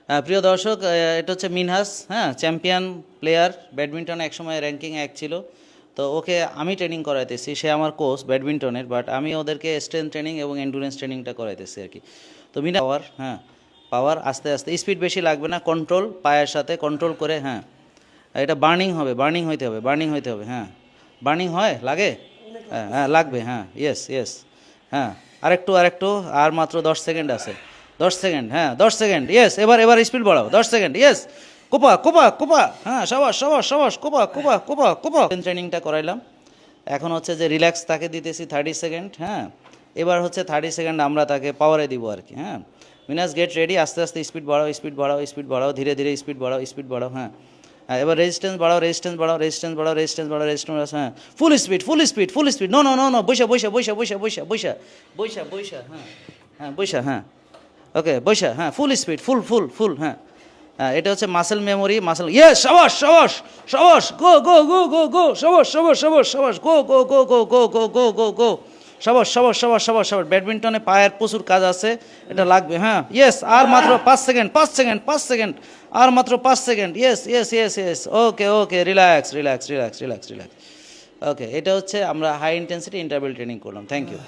প্রিয় দর্শক, এটা হচ্ছে মিনহাস, হ্যাঁ, চ্যাম্পিয়ন প্লেয়ার, ব্যাডমিন্টনে একসময় র্যাঙ্কিং 1 ছিল। তো ওকে আমি ট্রেনিং করাইতেছি, সে আমার কোচ ব্যাডমিন্টনের, বাট আমি ওদেরকে স্ট্রেংথ ট্রেনিং এবং এন্ডুরেন্স ট্রেনিংটা করাইতেছি আর কি। তো পাওয়ার, হ্যাঁ, পাওয়ার আস্তে আস্তে, স্পিড বেশি লাগবে না, কন্ট্রোল, পায়ের সাথে কন্ট্রোল করে, হ্যাঁ। এটা বার্নিং হবে, বার্নিং হইতে হবে, বার্নিং হইতে হবে, হ্যাঁ। বার্নিং হয়, লাগে, হ্যাঁ হ্যাঁ লাগবে, হ্যাঁ, ইয়েস ইয়েস, হ্যাঁ। আরেকটু আরেকটু, আর মাত্র 10 সেকেন্ড আছে, 10 সেকেন্ড, হ্যাঁ 10 সেকেন্ড, ইয়েস। এবার এবার স্পিড বাড়াও, 10 second, yes. Copa Copa Copa, হ্যাঁ, সাবাস সাবাস সাবাস, কোপা কোপা কোপা কোপা। ট্রেনিংটা করাইলাম, এখন হচ্ছে যে রিল্যাক্স তাকে দিতেছি 30 সেকেন্ড, হ্যাঁ। এবার হচ্ছে 30 সেকেন্ড আমরা তাকে পাওয়ারে দিব আর কি, হ্যাঁ। মিনাস গেট রেডি, আস্তে আস্তে স্পিড বাড়াও, স্পিড বাড়াও, স্পিড বাড়াও, ধীরে ধীরে স্পিড বাড়াও, স্পিড বাড়াও, হ্যাঁ। হ্যাঁ, এবার রেজিস্ট্যান্স বাড়াও, রেজিস্ট্যান্স বাড়াও, রেজিস্ট্যান্স বাড়াও, রেজিস্ট্যান্স বাড়াও, রেজিস্ট্যান্স, হ্যাঁ। Full speed, full speed, full speed, no no no no, বৈশা বৈশা বৈশা বৈশা বৈশা বৈশা বৈশা বৈশা, হ্যাঁ হ্যাঁ বৈশা, হ্যাঁ, ওকে বৈশা, হ্যাঁ, ফুল স্পিড, ফুল ফুল ফুল, হ্যাঁ। হ্যাঁ, এটা হচ্ছে মাসেল মেমোরি, মাসেল, ইয়েস, সাবাস সাবাস সাবাস, গো গো গো গো গো, সাবাস সাবাস সাবাস সাবাস, গো গো গো গো গো গো গো গো গো, সাবাস সাবাস সাবাস সাবাস সাবাস। ব্যাডমিন্টনে পায়ের প্রচুর কাজ আছে, এটা লাগবে, হ্যাঁ, ইয়েস। আর মাত্র 5 সেকেন্ড, 5 সেকেন্ড, 5 সেকেন্ড, আর মাত্র 5 second, yes yes yes yes, okay okay, relax relax relax relax relax, okay. এটা হচ্ছে আমরা হাই ইন্টেন্সিটি ইন্টারভ্যাল ট্রেনিং করলাম। Thank you.